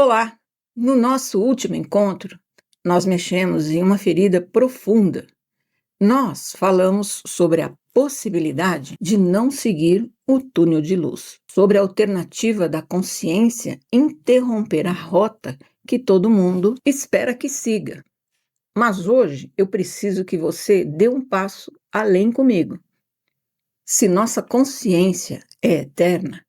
Olá! No nosso último encontro, nós mexemos em uma ferida profunda. Nós falamos sobre a possibilidade de não seguir o túnel de luz, sobre a alternativa da consciência interromper a rota que todo mundo espera que siga. Mas hoje eu preciso que você dê um passo além comigo. Se nossa consciência é eterna,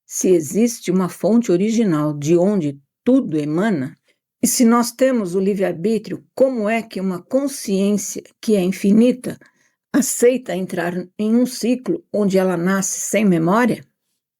se existe uma fonte original de onde tudo emana, e se nós temos o livre-arbítrio, como é que uma consciência que é infinita aceita entrar em um ciclo onde ela nasce sem memória?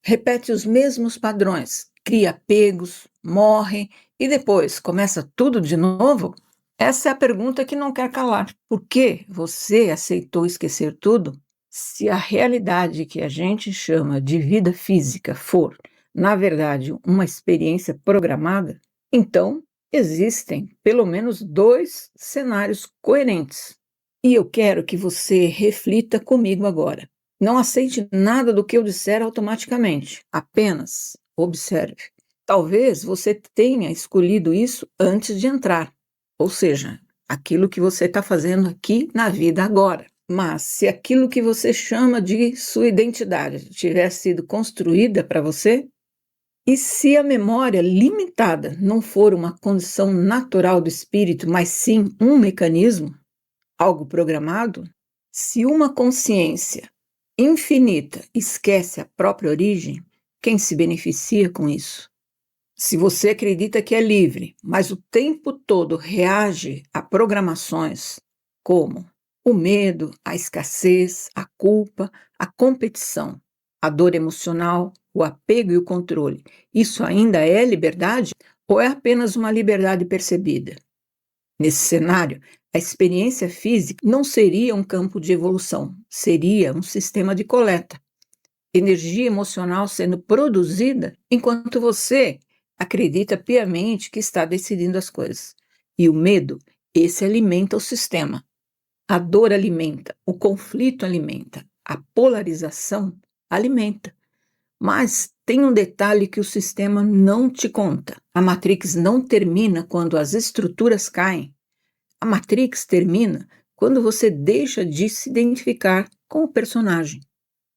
Repete os mesmos padrões, cria apegos, morre e depois começa tudo de novo? Essa é a pergunta que não quer calar. Por que você aceitou esquecer tudo? Se a realidade que a gente chama de vida física for, na verdade, uma experiência programada, então existem pelo menos dois cenários coerentes. E eu quero que você reflita comigo agora. Não aceite nada do que eu disser automaticamente, apenas observe. Talvez você tenha escolhido isso antes de entrar, ou seja, aquilo que você está fazendo aqui na vida agora. Mas se aquilo que você chama de sua identidade tiver sido construída para você, e se a memória limitada não for uma condição natural do espírito, mas sim um mecanismo, algo programado, se uma consciência infinita esquece a própria origem, quem se beneficia com isso? Se você acredita que é livre, mas o tempo todo reage a programações como o medo, a escassez, a culpa, a competição, a dor emocional, o apego e o controle, isso ainda é liberdade ou é apenas uma liberdade percebida? Nesse cenário, a experiência física não seria um campo de evolução, seria um sistema de coleta. Energia emocional sendo produzida enquanto você acredita piamente que está decidindo as coisas. E o medo, esse alimenta o sistema. A dor alimenta, o conflito alimenta, a polarização alimenta. Mas tem um detalhe que o sistema não te conta. A Matrix não termina quando as estruturas caem. A Matrix termina quando você deixa de se identificar com o personagem.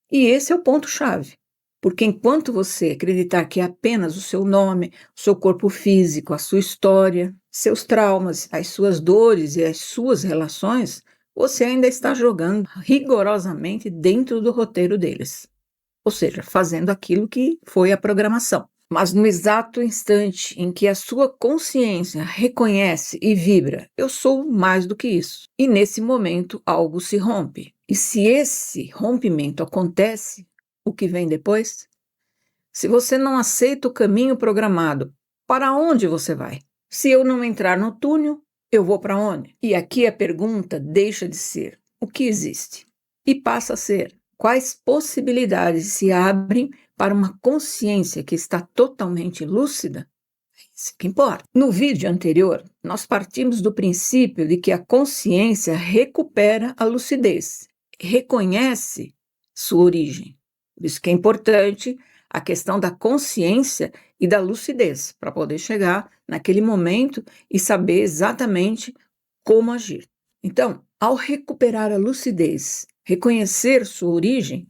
E esse é o ponto-chave. Porque enquanto você acreditar que é apenas o seu nome, o seu corpo físico, a sua história, seus traumas, as suas dores e as suas relações, você ainda está jogando rigorosamente dentro do roteiro deles. Ou seja, fazendo aquilo que foi a programação. Mas no exato instante em que a sua consciência reconhece e vibra, eu sou mais do que isso. E nesse momento algo se rompe. E se esse rompimento acontece, o que vem depois? Se você não aceita o caminho programado, para onde você vai? Se eu não entrar no túnel, eu vou para onde? E aqui a pergunta deixa de ser o que existe e passa a ser quais possibilidades se abrem para uma consciência que está totalmente lúcida. Isso que importa. No vídeo anterior, nós partimos do princípio de que a consciência recupera a lucidez, reconhece sua origem. Por isso que é importante a questão da consciência e da lucidez, para poder chegar naquele momento e saber exatamente como agir. Então, ao recuperar a lucidez, reconhecer sua origem,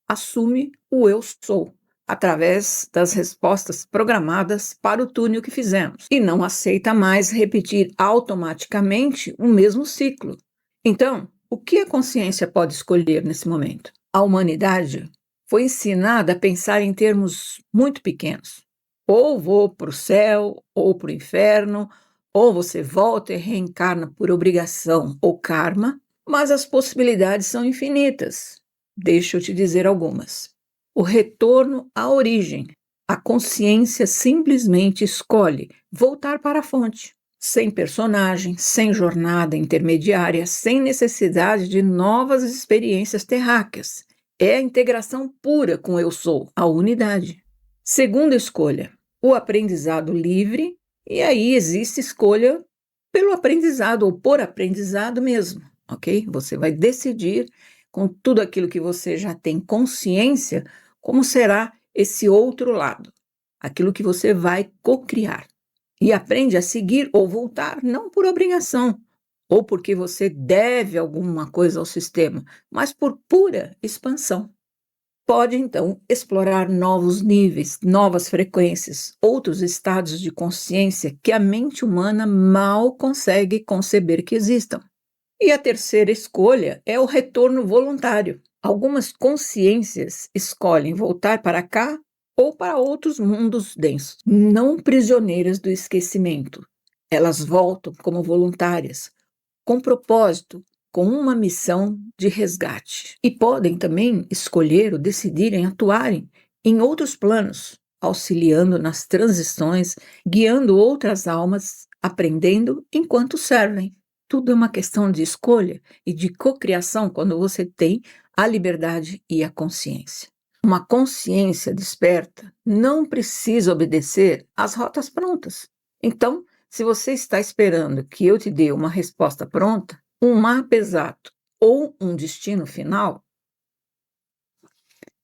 assume o eu sou, através das respostas programadas para o túnel que fizemos, e não aceita mais repetir automaticamente o mesmo ciclo. Então, o que a consciência pode escolher nesse momento? A humanidade foi ensinada a pensar em termos muito pequenos. Ou vou para o céu, ou para o inferno, ou você volta e reencarna por obrigação ou karma, mas as possibilidades são infinitas. Deixa eu te dizer algumas. O retorno à origem. A consciência simplesmente escolhe voltar para a fonte, sem personagem, sem jornada intermediária, sem necessidade de novas experiências terráqueas. É a integração pura com o eu sou, a unidade. Segunda escolha, o aprendizado livre, e aí existe escolha pelo aprendizado ou por aprendizado mesmo, ok? Você vai decidir com tudo aquilo que você já tem consciência, como será esse outro lado, aquilo que você vai cocriar. E aprende a seguir ou voltar, não por obrigação, ou porque você deve alguma coisa ao sistema, mas por pura expansão. Pode, então, explorar novos níveis, novas frequências, outros estados de consciência que a mente humana mal consegue conceber que existam. E a terceira escolha é o retorno voluntário. Algumas consciências escolhem voltar para cá ou para outros mundos densos, não prisioneiras do esquecimento. Elas voltam como voluntárias, com propósito, com uma missão de resgate. E podem também escolher ou decidirem atuarem em outros planos, auxiliando nas transições, guiando outras almas, aprendendo enquanto servem. Tudo é uma questão de escolha e de cocriação quando você tem a liberdade e a consciência. Uma consciência desperta não precisa obedecer às rotas prontas. Então, se você está esperando que eu te dê uma resposta pronta, um mapa exato ou um destino final,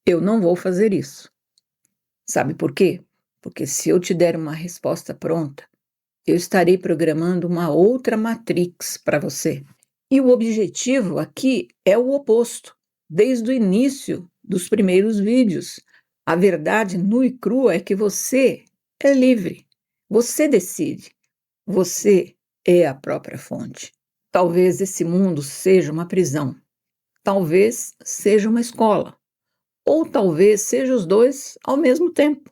eu não vou fazer isso. Sabe por quê? Porque se eu te der uma resposta pronta, eu estarei programando uma outra matrix para você. E o objetivo aqui é o oposto. Desde o início dos primeiros vídeos, a verdade nua e crua é que você é livre. Você decide. Você é a própria fonte. Talvez esse mundo seja uma prisão. Talvez seja uma escola. Ou talvez seja os dois ao mesmo tempo.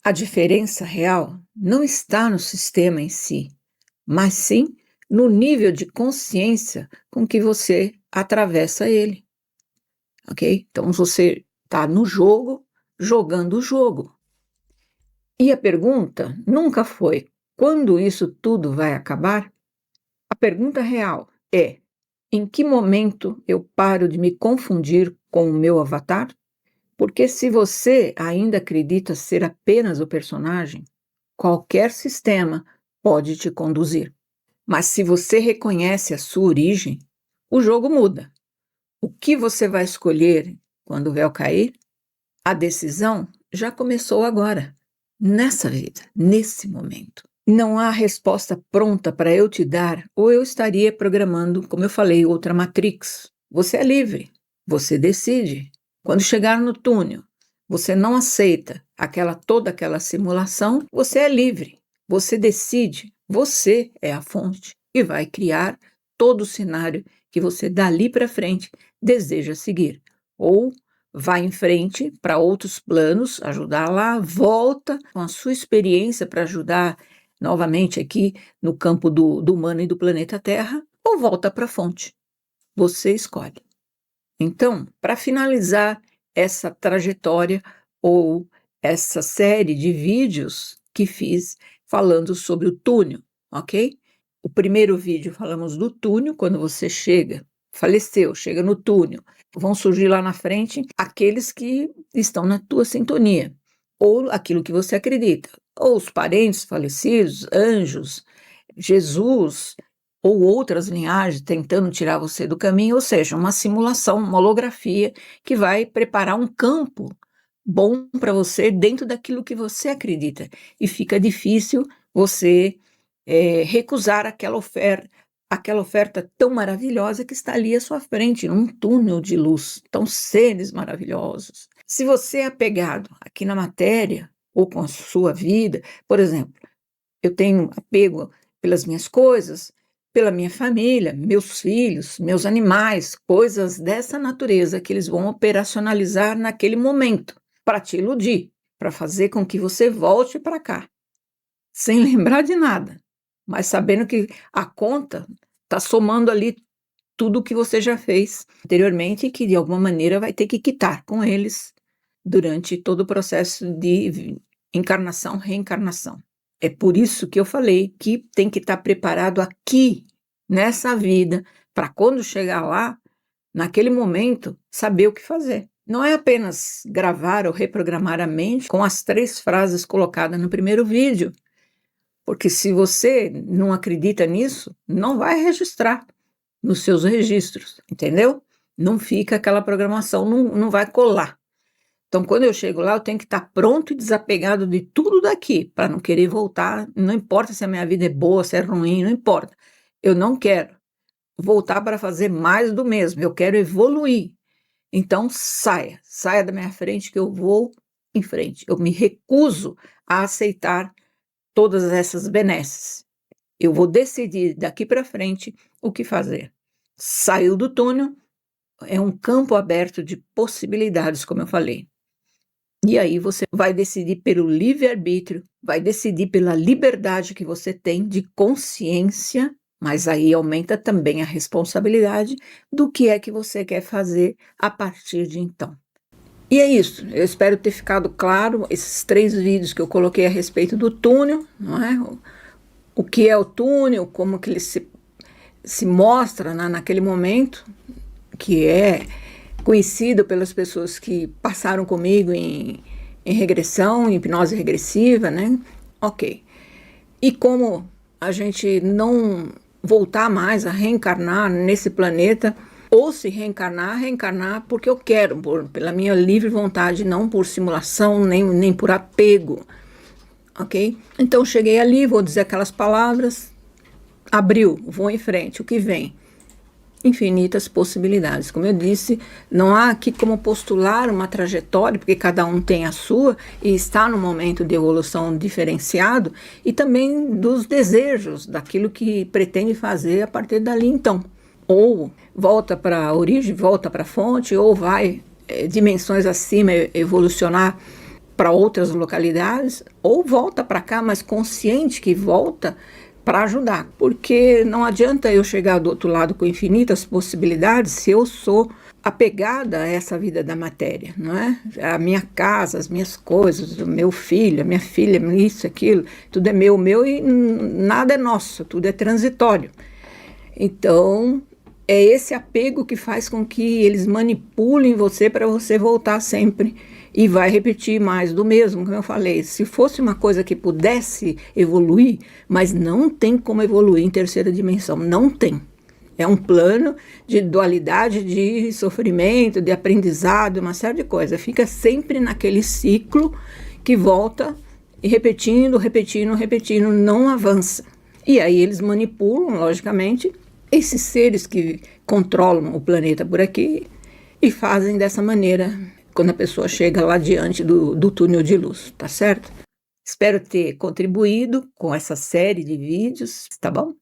A diferença real não está no sistema em si, mas sim no nível de consciência com que você atravessa ele. Ok? Então você está no jogo, jogando o jogo. E a pergunta nunca foi: quando isso tudo vai acabar? A pergunta real é: em que momento eu paro de me confundir com o meu avatar? Porque se você ainda acredita ser apenas o personagem, qualquer sistema pode te conduzir. Mas se você reconhece a sua origem, o jogo muda. O que você vai escolher quando o véu cair? A decisão já começou agora, nessa vida, nesse momento. Não há resposta pronta para eu te dar, ou eu estaria programando, como eu falei, outra matrix. Você é livre, você decide. Quando chegar no túnel, você não aceita toda aquela simulação, você é livre, você decide, você é a fonte e vai criar todo o cenário que você dali para frente deseja seguir. Ou vai em frente para outros planos, ajudar lá, volta com a sua experiência para ajudar novamente aqui no campo do humano e do planeta Terra, ou volta para a fonte. Você escolhe. Então, para finalizar essa trajetória ou essa série de vídeos que fiz falando sobre o túnel, ok? O primeiro vídeo falamos do túnel, quando você faleceu, chega no túnel, vão surgir lá na frente aqueles que estão na tua sintonia, ou aquilo que você acredita, ou os parentes falecidos, anjos, Jesus, ou outras linhagens tentando tirar você do caminho, ou seja, uma simulação, uma holografia que vai preparar um campo bom para você dentro daquilo que você acredita. E fica difícil você recusar aquela oferta tão maravilhosa que está ali à sua frente, num túnel de luz, tão seres maravilhosos. Se você é apegado aqui na matéria ou com a sua vida, por exemplo, eu tenho apego pelas minhas coisas, pela minha família, meus filhos, meus animais, coisas dessa natureza que eles vão operacionalizar naquele momento para te iludir, para fazer com que você volte para cá, sem lembrar de nada, mas sabendo que a conta está somando ali tudo o que você já fez anteriormente e que de alguma maneira vai ter que quitar com eles durante todo o processo de encarnação, reencarnação. É por isso que eu falei que tem que estar preparado aqui, nessa vida, para quando chegar lá, naquele momento, saber o que fazer. Não é apenas gravar ou reprogramar a mente com as 3 frases colocadas no primeiro vídeo, porque se você não acredita nisso, não vai registrar nos seus registros, entendeu? Não fica aquela programação, não vai colar. Então, quando eu chego lá, eu tenho que estar pronto e desapegado de tudo daqui, para não querer voltar. Não importa se a minha vida é boa, se é ruim, não importa. Eu não quero voltar para fazer mais do mesmo, eu quero evoluir. Então, saia da minha frente que eu vou em frente. Eu me recuso a aceitar todas essas benesses. Eu vou decidir daqui para frente o que fazer. Saiu do túnel, é um campo aberto de possibilidades, como eu falei. E aí você vai decidir pelo livre-arbítrio, vai decidir pela liberdade que você tem de consciência, mas aí aumenta também a responsabilidade do que é que você quer fazer a partir de então. E é isso, eu espero ter ficado claro esses 3 vídeos que eu coloquei a respeito do túnel, não é? O que é o túnel, como que ele se mostra naquele momento, que é conhecido pelas pessoas que passaram comigo em regressão, em hipnose regressiva, né? Ok. E como a gente não voltar mais a reencarnar nesse planeta, ou se reencarnar porque eu quero, pela minha livre vontade, não por simulação, nem por apego, ok? Então cheguei ali, vou dizer aquelas palavras, abriu, vou em frente, o que vem? Infinitas possibilidades. Como eu disse, não há aqui como postular uma trajetória, porque cada um tem a sua e está num momento de evolução diferenciado, e também dos desejos, daquilo que pretende fazer a partir dali então. Ou volta para a origem, volta para a fonte, ou vai dimensões acima evolucionar para outras localidades, ou volta para cá, mas consciente que volta para ajudar, porque não adianta eu chegar do outro lado com infinitas possibilidades se eu sou apegada a essa vida da matéria, não é? A minha casa, as minhas coisas, o meu filho, a minha filha, isso, aquilo, tudo é meu e nada é nosso, tudo é transitório. Então, é esse apego que faz com que eles manipulem você para você voltar sempre e vai repetir mais do mesmo, como eu falei. Se fosse uma coisa que pudesse evoluir, mas não tem como evoluir em terceira dimensão, não tem. É um plano de dualidade, de sofrimento, de aprendizado, uma série de coisas. Fica sempre naquele ciclo que volta e repetindo, não avança. E aí eles manipulam, logicamente, esses seres que controlam o planeta por aqui e fazem dessa maneira quando a pessoa chega lá diante do túnel de luz, tá certo? Espero ter contribuído com essa série de vídeos, tá bom?